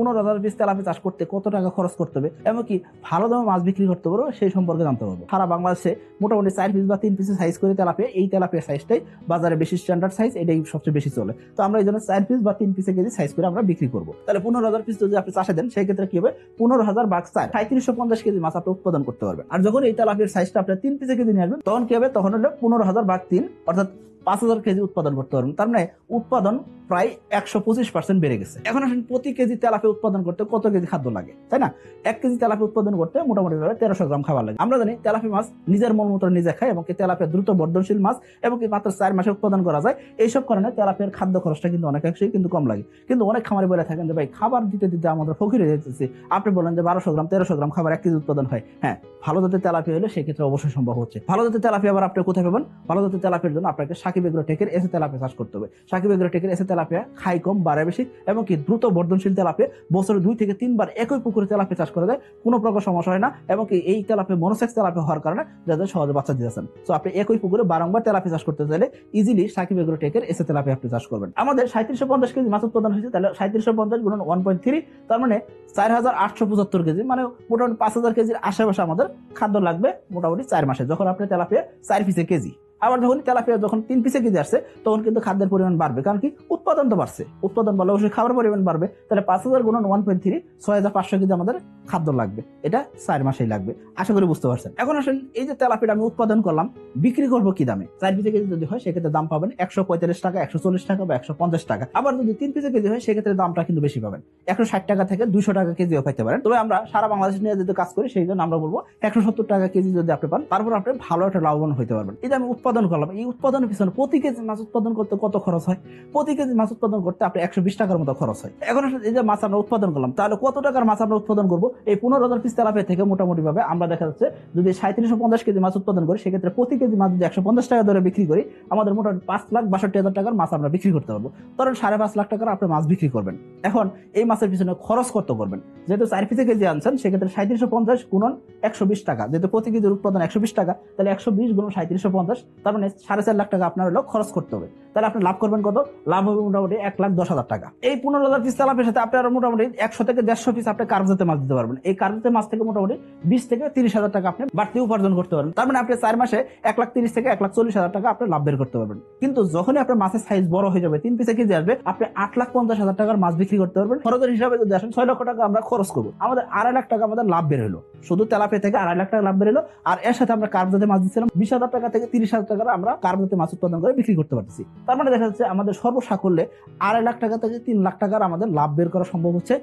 15,000 piece tilapia চাষ করতে কত টাকা খরচ করতে হবে, এমনকি ভালো দামে মাছ বিক্রি করতে পারবো সেই সম্পর্কে জানতে পারবো। সারা বাংলাদেশে মোটামুটি 4 পিস বা 3 পিসের সাইজ করে তেলাপিয়া, এই তেলাপিয়া সাইজটাই বাজারে বেশি স্ট্যান্ডার্ড সাইজ, এটাই সবচেয়ে বেশি চলে। তো আমরা এই জন্য 4 পিস বা 3 পিসে কেজি সাইজ করে আমরা বিক্রি করবো। তাহলে 15,000 পিস যদি আপনি চাষে দেন, সেই ক্ষেত্রে কি হবে, 15,000 ভাগ 4, 3750 কেজি মাছ আপনি উৎপাদন করতে পারবেন। আর যখন এই তেলাপিয়ার সাইজটা আপনি 3 পিসে কেজি নিয়ে আসবেন, তখন কি হবে, তখন হলো 15,000 ভাগ 3, অর্থাৎ 5,000 কেজি উৎপাদন করতে পারবেন। তার মানে উৎপাদন প্রায় 125% বেড়ে গেছে। এখন আসেন প্রতি কেজি তেলাপিয়া উৎপাদন করতে কত কেজি খাদ্য লাগে, তাই না? 1 কেজি তেলাপিয়া উৎপাদন করতে মোটামুটি 1300 গ্রাম খাবার লাগে। আমরা জানি তেলাপিয়া মাছ নিজের মলমূত্র নিজে খায়, এবং তেলাপিয়া দ্রুত বর্ধনশীল মাছ, এবং মাত্র 4 মাসে উৎপাদন করা যায়। এইসব কারণে তেলাপিয়ার খাদ্য খরচটা কিন্তু অনেকাংশেই কিন্তু কম লাগে। কিন্তু অনেক খামারে বলে থাকেন যে ভাই খাবার দিতে দিতে আমাদের ফকির হয়ে যাচ্ছে। আপনি বলেন যে 1200 গ্রাম 1300 গ্রাম খাবার 1 কেজি উৎপাদন হয়। হ্যাঁ, ভালো জাতের তেলাপিয়া হলে সেক্ষেত্রে অবশ্যই সম্ভব হচ্ছে। ভালো জাতের তেলাপিয়া আবার আপনি কোথায় পাবেন? ভালো জাতের তেলাপিয়ার জন্য আপনাকে সাকিব এগ্রোটেকের এসে তেলাপিয়া চাষ করতে হবে। সাকিব এগ্রোটেকের এসে তেলাপিয়া খাই কম, বাড়ে বেশি, এবং দ্রুত বর্ধনশীল তেলাপিয়া বছরে 2 থেকে 3 বার একই পুকুরে তেলাপিয়া চাষ করা যায়, কোনো প্রকার সমস্যা হয় না। এবং এই তেলাপিয়া মনোসেক্স তেলাপিয়া হওয়ার কারণে যাদের সহজে বাচ্চা দিতেছেন। তো আপনি একই পুকুরে বারংবার তেলাপিয়া চাষ করতে চাইলে ইজিলি সাকিব এগ্রোটেকের এসে তেলাপিয়া আপনি চাষ করবেন। আমাদের 3750 কেজি মাছ উৎপাদন হয়েছে, তাহলে 3750 গুণন 1.3, তার মানে 4875 কেজি, মানে মোটামুটি 5000 কেজির আশেপাশে আমাদের খাদ্য লাগবে মোটামুটি 4 মাসে, যখন আপনি তেলাপিয়া 4 পিসে কেজি। আবার যখন তেলাপিয়া যখন 3 পিসে কেজি আসছে, তখন কিন্তু খাদ্যের পরিমাণ বাড়বে, কারণ কি উৎপাদন তো বাড়ছে। উৎপাদন বাড়লে অবশ্যই খাবার পরিমাণ বাড়বে। তাহলে 5000 গুণন 1.3, 6500 কেজি আমাদের খাদ্য লাগবে। এটা 4 মাসেই লাগবে। আশা করি বুঝতে পারছেন। এখন আসেন, এই যে তেলাপিয়াটা আমি উৎপাদন করলাম, বিক্রি করবো কি দামে? 4 পিসে কেজি যদি হয় সেক্ষেত্রে দাম পাবেন 145 টাকা, 140 টাকা বা 150 টাকা। আবার যদি 3 পিসে কেজি হয় সেক্ষেত্রে দামটা কিন্তু বেশি পাবেন, 160 টাকা থেকে 200 টাকা কেজিও পাইতে পারেন। তবে আমরা সারা বাংলাদেশ নিয়ে যদি কাজ করি, সেই জন্য আমরা বলবো 170 টাকা কেজি যদি আপনি পান, তারপর আপনি ভালো একটা লাভবান হতে পারবেন। এই যে আমি উৎপাদন করলাম, এই উৎপাদনের পিছনে প্রতি কেজি মাছ উৎপাদন করতে কত খরচ হয়? প্রতি কেজি মাছ উৎপাদন করতে আপনি 120 টাকার মতো খরচ হয়। এখন এই যে মাছ আমরা উৎপাদন করলাম, তাহলে কত টাকার মাছ আমরা উৎপাদন করবো? এই 15,000 পিস তেলাপিয়া থেকে মোটামুটি ভাবে আমরা দেখা যাচ্ছে যদি 3750 কেজি মাছ উৎপাদন করি, সেক্ষেত্রে প্রতি কেজি মাছ যদি 150 টাকা ধরে বিক্রি করি, আমাদের মোটামুটি 5,62,000 টাকার মাছ আমরা বিক্রি করতে পারবো। ধরেন 5.5 লাখ টাকার আপনি মাছ বিক্রি করবেন। এখন এই মাছের পিছনে খরচ কত করবেন? যেহেতু 4 পিসে কেজি আনছেন, সেক্ষেত্রে 3750 গুণন 120 টাকা, যেহেতু প্রতি কেজির উৎপাদন 120 টাকা, তাহলে 120 গুণন 3750, তার মানে 4.5 লাখ টাকা আপনার হলো খরচ করতে হবে। তাহলে আপনি লাভ করবেন কত? লাভ হবে মোটামুটি 1,10,000 টাকা। এই 15,000 পিস তেলাপিয়ার সাথে আপনার মোটামুটি 100 থেকে 150 পিস আপনি কার্প জাতের মাছ দিতে পারবেন। এই কার্প জাতের মাছ থেকে মোটামুটি 20 থেকে 30,000 টাকা আপনি বাড়তি উপার্জন করতে পারবেন। তার মানে আপনি 4 মাসে 1,30,000 থেকে 1,40,000 টাকা আপনি লাভ বের করতে পারবেন। কিন্তু যখনই আপনার মাছের সাইজ বড় হয়ে যাবে, 3 পিসে কেজি আসবে, আপনি 8,50,000 টাকার মাছ বিক্রি করতে পারবেন। খরচের হিসাবে যদি আসেন 6 লক্ষ টাকা আমরা খরচ করবো, আমাদের 2.5 লাখ টাকা আমাদের লাভ বের হলো। শুধু তেলাপিয়া থেকে 2.5 লাখ টাকা লাভ বের হলো। আর এর সাথে আমরা কার্প জাতের মাছ দিচ্ছিলাম 20,000 টাকা থেকে 30,000 টাকা আমরা কার্প জাতের মাছ উৎপাদন করে বিক্রি করতে পারতেছি। তার মানে দেখা যাচ্ছে আমাদের সর্বসাকুল্যে 2.5 লাখ টাকা থেকে 3 লাখ টাকার আমাদের লাভ বের করা সম্ভব হচ্ছে